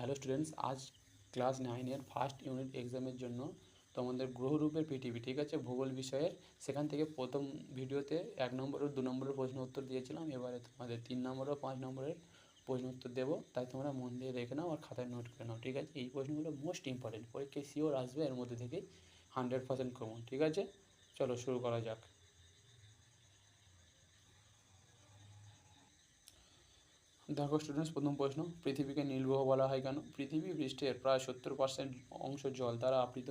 Hello students, আজ class 9-এর first unit এক্সামের জন্য তোমাদের গ্রহরূপের পৃথিবী, ঠিক আছে, ভূগোল বিষয়ের সেখান থেকে প্রথম ভিডিওতে 1 নম্বর ও 2 নম্বরের প্রশ্ন উত্তর দিয়েছিলাম। এবারে তোমাদের 3 নম্বর ও 5 নম্বরের প্রশ্ন উত্তর দেবো, তাই তোমরা মন দিয়ে দেখে নাও আর খাতায় নোট করে নাও, ঠিক আছে। এই প্রশ্নগুলো মোস্ট ইম্পর্টেন্ট, পরীক্ষায় শিওর আসবে, এর মধ্যে থেকেই 100% কমন, ঠিক আছে। চলো শুরু করা যাক। দেখো স্টুডেন্টস, প্রথম প্রশ্ন, পৃথিবীকে নীলগ্রহ বলা হয় কেন? পৃথিবী পৃষ্ঠের প্রায় 70% অংশ জল দ্বারা আবৃত।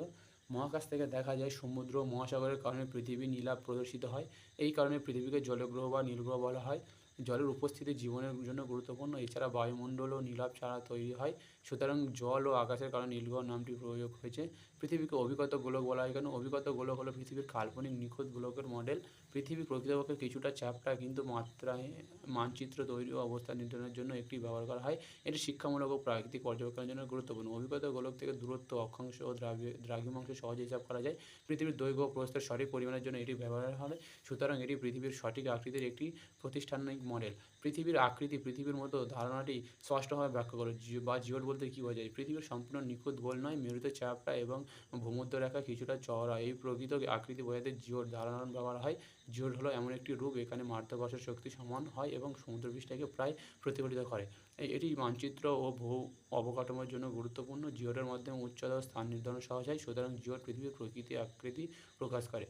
মহাকাশ থেকে দেখা যায় সমুদ্র ও মহাসাগরের কারণে পৃথিবী নীলাভ প্রদর্শিত হয়। এই কারণে পৃথিবীকে জলগ্রহ বা নীলগ্রহ বলা হয়। জলের উপস্থিতি জীবনের জন্য গুরুত্বপূর্ণ। এছাড়া বায়ুমণ্ডল ও নীলাভ ছাড়া তৈরি হয়, সুতরাং জল ও আকাশের কারণে নীলগ্রহ নামটি প্রয়োগ হয়েছে। পৃথিবীকে অভিগত গোলক বলা হয় কেন? অভিগত গোলক হলো পৃথিবীর কাল্পনিক নিখুঁত গোলকের মডেল। পৃথিবী প্রকৃতপক্ষে কিছুটা চ্যাপ্টা, কিন্তু মাত্রায় মানচিত্র তৈরি ও অবস্থান নির্ধারণের জন্য একটি ব্যবহার করা হয়। এটি শিক্ষামূলক ও প্রাকৃতিক পর্যবেক্ষণের জন্য গুরুত্বপূর্ণ। অভিজ্ঞত গোলক থেকে দূরত্ব, অক্ষাংশ ও দ্রাঘিমাংশ সহজে হিসাব করা যায়। পৃথিবীর দৈর্ঘ্য ও প্রস্থের সঠিক পরিমাণের জন্য এটি ব্যবহার হয়, সুতরাং এটি পৃথিবীর সঠিক আকৃতির একটি প্রতিষ্ঠানিক মডেল। পৃথিবীর আকৃতি, পৃথিবীর মতো ধারণাটি স্পষ্টভাবে ব্যাখ্যা করো। জিওড বলতে কী বোঝায়? পৃথিবীর সম্পূর্ণ নিখুঁত গোল নয়, মেরুতে চ্যাপ্টা এবং ভূমধ্যরেখা কিছুটা চওড়া। এই প্রকৃত আকৃতি বোঝাতে জিওড ধারণা ব্যবহার হয়। জিওড হলো এমন একটি রূপ এখানে মাধ্যাকর্ষণ শক্তি সমান হয় এবং সমুদ্রপৃষ্ঠকে প্রায় প্রতিফলিত করে। এটি মানচিত্র ও ভূ অবকাঠামোর জন্য গুরুত্বপূর্ণ। জিওডের মাধ্যমে উচ্চতা ও স্থান নির্ধারণ সহজ হয়, সুতরাং জিওড পৃথিবীর প্রকৃতি আকৃতি প্রকাশ করে।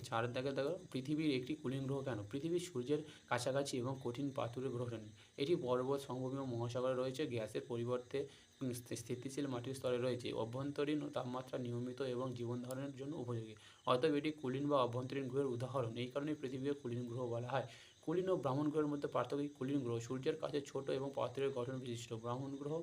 চারের দাগে দেখো, পৃথিবীর একটি কুলিং গ্রহ কেন? পৃথিবী সূর্যের কাছাকাছি এবং কঠিন পাথুরে গ্রহ নেই। এটি পর্বত, সমভূমি ও মহাসাগরে রয়েছে। গ্যাসের পরিবর্তে স্থিতিশীল মাটির স্তরে রয়েছে। অভ্যন্তরীণ তাপমাত্রা নিয়মিত এবং জীবন ধারণের জন্য উপযোগী। অতএব এটি কুলিন বা অভ্যন্তরীণ গ্রহের উদাহরণ। এই কারণে পৃথিবীকে কুলিন গ্রহ বলা হয়। কুলিন ও ব্রাহ্মণ গ্রহের মধ্যে পার্থক্য কি? কুলিন গ্রহ সূর্যের কাছে ছোট এবং পাথরের গঠন বিশিষ্ট। ব্রাহ্মণ গ্রহ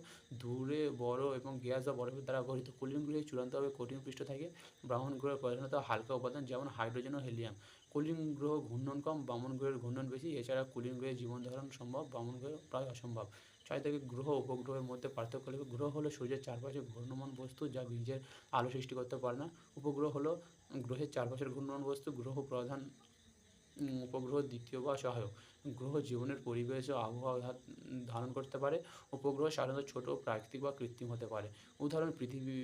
দূরে বড় এবং গ্যাস বা বরফের দ্বারা গঠিত। কুলিন গ্রহে চূড়ান্তভাবে কঠিন পৃষ্ঠ থাকে। ব্রাহ্মণ গ্রহে প্রধানত হালকা উপাদান যেমন হাইড্রোজেন ও হিলিয়াম। কুলিন গ্রহ ঘূর্ণন কম, ব্রাহ্মণ গ্রহের ঘূর্ণন বেশি। এছাড়া কুলিন গ্রহে জীবন ধারণ সম্ভব, ব্রাহ্মণ গ্রহে প্রায় অসম্ভব। ছয় থেকে গ্রহ উপগ্রহের মধ্যে পার্থক্য লিখে। গ্রহ হলো সূর্যের চারপাশে ঘূর্ণমান বস্তু যা নিজের আলো সৃষ্টি করতে পারে না। উপগ্রহ হলো গ্রহের চারপাশের ঘূর্ণমান বস্তু। গ্রহ প্রধান উপগ্রহ দ্বিতীয় বা সহায়ক। গ্রহ জীবনের পরিবেশ ও আবহাওয়া ধারণ করতে পারে। উপগ্রহ সাধারণত ছোট, প্রাকৃতিক বা কৃত্রিম হতে পারে। উদাহরণ পৃথিবী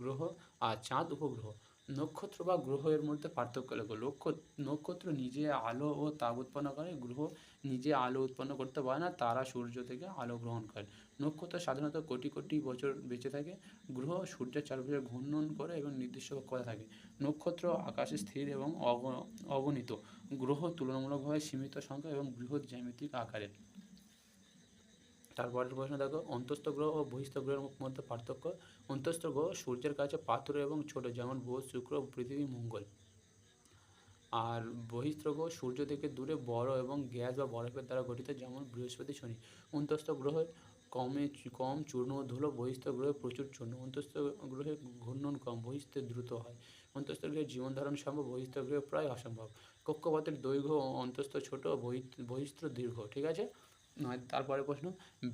গ্রহ আর চাঁদ উপগ্রহ। নক্ষত্র বা গ্রহ এর মধ্যে পার্থক্য লেখো। নক্ষত্র নিজে আলো ও তাপ উৎপন্ন করে। গ্রহ নিজে আলো উৎপন্ন করতে পারে না, তারা সূর্য থেকে আলো গ্রহণ করে। নক্ষত্র সাধারণত কোটি কোটি বছর বেঁচে থাকে। গ্রহ সূর্যের চারপাশে ঘূর্ণন করে এবং নির্দিষ্ট কক্ষপথে থাকে। নক্ষত্র আকাশে স্থির এবং অগণিত। গ্রহ তুলনামূলকভাবে সীমিত সংখ্যা এবং বৃহৎ জ্যামিতিক আকারের। তারপরের প্রশ্ন দেখো, অন্তস্থ গ্রহ ও বহিস্থ গ্রহের মধ্যে পার্থক্য। অন্তস্থ গ্রহ সূর্যের কাছে পাথুরে এবং ছোট, যেমন বুধ, শুক্র, পৃথিবী, মঙ্গল। আর বহিস্থ গ্রহ সূর্য থেকে দূরে, বড় এবং গ্যাস বা বরফের দ্বারা গঠিত, যেমন বৃহস্পতি, শনি। অন্তস্থ গ্রহে কম চূর্ণ ও ধুলো, বহিস্থ গ্রহে প্রচুর চূর্ণ। অন্তস্থ গ্রহে ঘূর্ণন কম, বহিস্থ দ্রুত হয়। অন্তস্থ গ্রহে জীবন ধারণ সম্ভব, বহিস্থ গ্রহে প্রায় অসম্ভব। কক্ষপথের দৈর্ঘ্য অন্তস্থ ছোট, বহিস্থ দীর্ঘ, ঠিক আছে। তারপরে প্রশ্ন,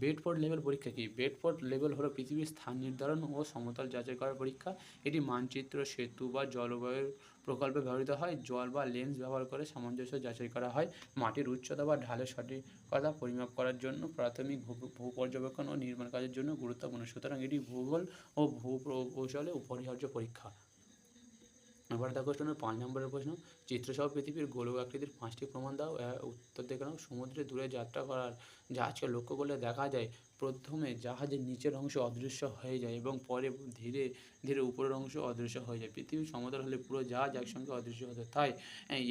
বেডফোর্ড লেভেল পরীক্ষা কী? বেডফোর্ড লেভেল হলো পৃথিবীর স্থান নির্ধারণ ও সমতল যাচাই করার পরীক্ষা। এটি মানচিত্র, সেতু বা জলবায়ুর প্রকল্পে ব্যবহৃত হয়। জল বা লেন্স ব্যবহার করে সামঞ্জস্য যাচাই করা হয়। মাটির উচ্চতা বা ঢালের সঠিকতা পরিমাপ করার জন্য, প্রাথমিক ভূ পর্যবেক্ষণ ও নির্মাণ কাজের জন্য গুরুত্বপূর্ণ, সুতরাং এটি ভূগোল ও ভূ কৌশলে অপরিহার্য পরীক্ষা। এবার দেখো 5 নম্বরের প্রশ্ন, চিত্রসহ পৃথিবীর গোলক আকৃতির 5টি প্রমাণ দাও। উত্তর দেখে নাও। সমুদ্রে দূরে যাত্রা করার জাহাজকে লক্ষ্য করলে দেখা যায় প্রথমে জাহাজের নিচের অংশ অদৃশ্য হয়ে যায় এবং পরে ধীরে ধীরে উপরের অংশ অদৃশ্য হয়ে যায়। পৃথিবী সমতল হলে পুরো জাহাজ একসঙ্গে অদৃশ্য হতো, তাই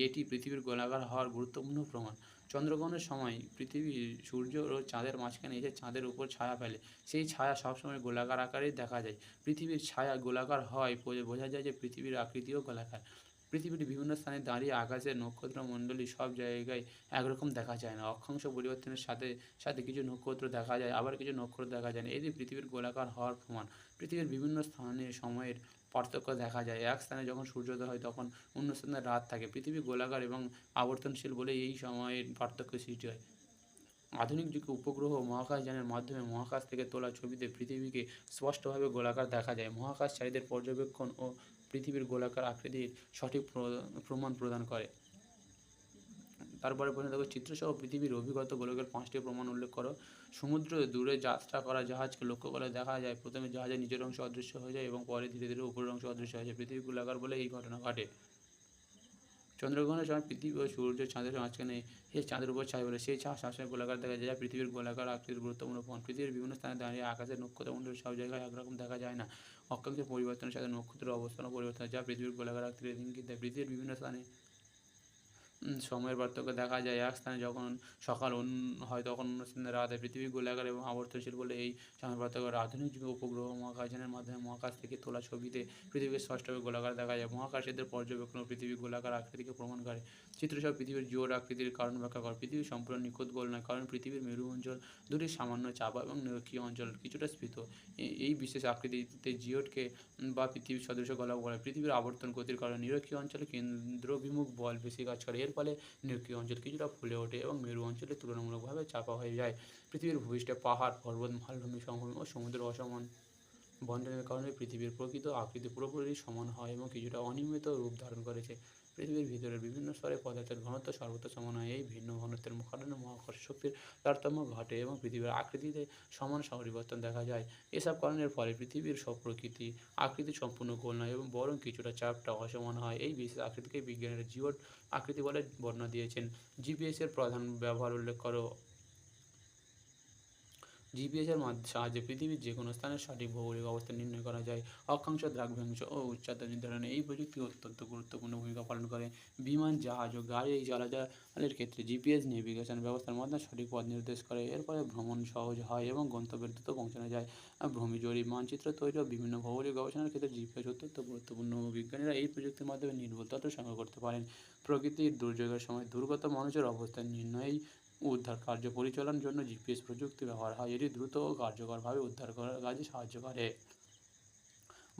এটি পৃথিবীর গোলাকার হওয়ার গুরুত্বপূর্ণ প্রমাণ। চন্দ্রগ্রহণের সময় পৃথিবী সূর্য ও চাঁদের মাঝখানে এসে চাঁদের উপর ছায়া ফেলে। সেই ছায়া সবসময় গোলাকার আকারেই দেখা যায়। পৃথিবীর ছায়া গোলাকার হওয়ায় বোঝা যায় যে পৃথিবীর আকৃতিও গোলাকার। পৃথিবীর বিভিন্ন স্থানে দাঁড়িয়ে আকাশের নক্ষত্রমণ্ডলী সব জায়গায় একরকম দেখা যায় না। অক্ষাংশ পরিবর্তনের সাথে সাথে কিছু নক্ষত্র দেখা যায়, আবার কিছু নক্ষত্র দেখা যায় না। এটি পৃথিবীর গোলাকার হওয়ার প্রমাণ। পৃথিবীর বিভিন্ন স্থানে সময়ের পার্থক্য দেখা যায়। এক স্থানে যখন সূর্যোদয় হয় তখন অন্য স্থানে রাত থাকে। পৃথিবী গোলাকার এবং আবর্তনশীল বলে এই সময়ের পার্থক্য সৃষ্টি হয়। আধুনিক যুগে উপগ্রহ ও মহাকাশযানের মাধ্যমে মহাকাশ থেকে তোলা ছবিতে পৃথিবীকে স্পষ্টভাবে গোলাকার দেখা যায়। মহাকাশচারীদের পর্যবেক্ষণ ও পৃথিবীর গোলাকার আকৃতির সঠিক প্রমাণ প্রদান করে। তারপরে প্রশ্ন দেখো, চিত্রসহ পৃথিবীর অভিগত গোলকের 5টি প্রমাণ উল্লেখ করো। সমুদ্র দূরে যাত্রা করা জাহাজকে লক্ষ্য করলে দেখা যায় প্রথমে জাহাজের নিচের অংশ অদৃশ্য হয়ে যায় এবং পরে ধীরে ধীরে উপরের অংশ অদৃশ্য হয়ে যায়। পৃথিবী গোলাকার বলে এই ঘটনা ঘটে। চন্দ্রগ্রহণের সময় পৃথিবী ও সূর্য চাঁদের মাঝখানে সেই চাঁদের উপর ছায়া বলে সেই ছায়া সবসময় গোলাকার দেখা যায়, যা পৃথিবীর গোলাকার আকৃতির গুরুত্বপূর্ণ প্রমাণ। পৃথিবীর বিভিন্ন স্থানে দাঁড়িয়ে আকাশের নক্ষত্রমণ্ডল সব জায়গায় একরকম দেখা যায় না। অক্ষাংশের পরিবর্তনের সাথে নক্ষত্রের অবস্থানও পরিবর্তন হয়, যা পৃথিবীর গোলাকার আকৃতির ইঙ্গিত দেয়। পৃথিবীর বিভিন্ন স্থানে সময়ের পার্থক্য দেখা যায়। এক স্থানে যখন সকাল হয় তখন অন্য স্থানে রাত হয়। পৃথিবী গোলাকার এবং আবর্তনশীল বলে এই সময়ের পার্থক্য। আধুনিক যুগে উপগ্রহ মহাকাশযানের মাধ্যমে মহাকাশ থেকে তোলা ছবিতে পৃথিবীকে স্পষ্টভাবে গোলাকার দেখা যায়। মহাকাশীদের পর্যবেক্ষণ পৃথিবী গোলাকার আকৃতিকে প্রমাণ করে। চিত্রসহ পৃথিবীর জোড় আকৃতির কারণ ব্যাখ্যা করে। পৃথিবী সম্পূর্ণ নিখুঁত গোল নয়, কারণ পৃথিবীর মেরু অঞ্চল দুটি সামান্য চাপা এবং নিরক্ষীয় অঞ্চল কিছুটা স্ফীত। এই বিশেষ আকৃতিতে জিওডকে বা পৃথিবীর সদৃশ গোলক বলে। পৃথিবীর আবর্তন গতির কারণে নিরক্ষীয় অঞ্চলে কেন্দ্রবিমুখ বল বেশি কাজ করে। এর ফলে নিরক্ষীয় অঞ্চল কিছুটা ফুলে ওঠে এবং মেরু অঞ্চলে তুলনামূলকভাবে চাপা হয়ে যায়। পৃথিবীর ভূপৃষ্ঠে পাহাড়, পর্বত, মালভূমি, সমভূমি ও সমুদ্র অসমান বন্টনের কারণে পৃথিবীর প্রকৃত আকৃতি পুরোপুরি সমান হয় এবং কিছুটা অনিয়মিত রূপ ধারণ করেছে। পৃথিবীর ভিতরের বিভিন্ন স্তরে পদার্থের ঘনত্ব সর্বত্র সমান হয়। এই ভিন্ন ঘনত্বের কারণে মহাকর্ষ শক্তির তারতম্য ঘটে এবং পৃথিবীর আকৃতিতে সমান পরিবর্তন দেখা যায়। এসব কারণের ফলে পৃথিবীর সব প্রকৃতি আকৃতি সম্পূর্ণ গোল নয় এবং বরং কিছুটা চাপটা অসমান হয়। এই বিশেষ আকৃতিকে বিজ্ঞানীরা জিওড আকৃতি বলে বর্ণনা দিয়েছেন। জিপিএস এর প্রধান ব্যবহার উল্লেখ করো। জিপিএসের সাহায্যে পৃথিবীর যে কোনো স্থানের সঠিক ভৌগোলিক অবস্থান নির্ণয় করা যায়। অক্ষাংশ, দ্রাঘিমাংশ ও উচ্চতা নির্ধারণে এই প্রযুক্তি অত্যন্ত গুরুত্বপূর্ণ ভূমিকা পালন করে। বিমান, জাহাজ ও গাড়ি চলাচলের ক্ষেত্রে জিপিএস নেভিগেশন ব্যবস্থার মাধ্যমে সঠিক পথ নির্দেশ করে। এর ফলে ভ্রমণ সহজ হয় এবং গন্তব্যে দ্রুত পৌঁছানো যায়। ভূমি জরিপ, মানচিত্র তৈরি ও বিভিন্ন ভৌগোলিক গবেষণার ক্ষেত্রে জিপিএস অত্যন্ত গুরুত্বপূর্ণ। বিজ্ঞানীরা এই প্রযুক্তির মাধ্যমে নির্ভুল তথ্য সংগ্রহ করতে পারেন। প্রকৃতির দুর্যোগের সময় দুর্গত মানুষের অবস্থান নির্ণয় উদ্ধার কার্য পরিচালনার জন্য জিপিএস প্রযুক্তি ব্যবহার হয়। এটি দ্রুত ও কার্যকরভাবে উদ্ধার করার কাজে সাহায্য করে।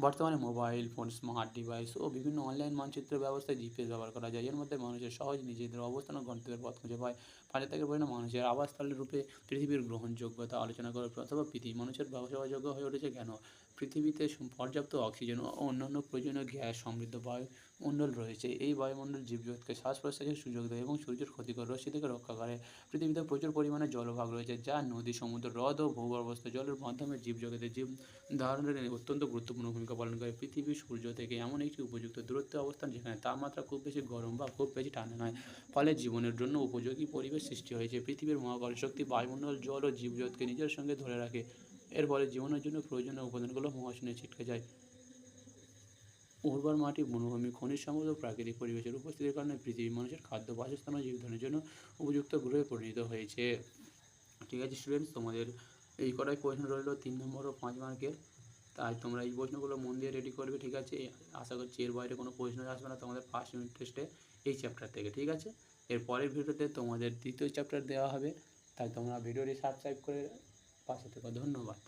বর্তমানে মোবাইল ফোন, স্মার্ট ডিভাইস ও বিভিন্ন অনলাইন মানচিত্র ব্যবস্থায় জিপিএস ব্যবহার করা যায়। এর মধ্যে মানুষের সহজ নিজেদের অবস্থান ও গন্তব্যের পথ খুঁজে পায়। পাশ্চাত্যের পরিণাম মানুষের আবাসস্থলের রূপে পৃথিবীর গ্রহণযোগ্যতা আলোচনা করে, অথবা পৃথিবী মানুষের বসবাসযোগ্য হয়ে উঠেছে কেন। পৃথিবীতে পর্যাপ্ত অক্সিজেন ও অন্যান্য প্রয়োজনীয় গ্যাস সমৃদ্ধ বায়ুমণ্ডল রয়েছে। এই বায়ুমণ্ডল জীবজগৎকে শ্বাস প্রশ্বাসের সুযোগ দেয় এবং সূর্যের ক্ষতিকর রশ্মি থেকে রক্ষা করে। পৃথিবীতে প্রচুর পরিমাণে জলভাগ রয়েছে, যা নদী, সমুদ্র, হ্রদ ও ভূগর্ভস্থ জলের মাধ্যমে জীবজগতের জীব ধারণের অত্যন্ত গুরুত্বপূর্ণ ভূমিকা পালন করে। পৃথিবী সূর্য থেকে এমন একটি উপযুক্ত দূরত্বে অবস্থান যেখানে তাপমাত্রা খুব বেশি গরম বা খুব বেশি ঠান্ডা নয়, ফলে জীবনের জন্য উপযোগী পরিবেশ সৃষ্টি হয়েছে। পৃথিবীর মহাকর্ষ শক্তি বায়ুমণ্ডল, জল ও জীবজগৎকে নিজের সঙ্গে ধরে রাখে। এর ফলে জীবনের জন্য প্রয়োজনীয় উপাদানগুলো মহাশূন্যে ছিটকে যায়। উর্বর মাটি, বনভূমি, খনিজ সম্পদ ও প্রাকৃতিক পরিবেশের উপস্থিতির কারণে পৃথিবী মানুষের খাদ্য, বাসস্থান ও জীবনের জন্য উপযুক্ত গ্রহে পরিণত হয়েছে। ঠিক আছে স্টুডেন্টস, তোমাদের এই কটাই প্রশ্ন রইল 3 নম্বর ও 5 মার্কের। তাই তোমরা এই প্রশ্নগুলো মন দিয়ে রেডি করবে, ঠিক আছে। আশা করছি এর বাইরে কোনো প্রশ্ন আসবে না তোমাদের ফার্স্ট ইউনিট টেস্টে এই চ্যাপ্টার থেকে, ঠিক আছে। এর পরের ভিডিওতে তোমাদের দ্বিতীয় চ্যাপ্টার দেওয়া হবে, তাই তোমরা ভিডিওটি সাবস্ক্রাইব করে পাশে থেকো। ধন্যবাদ।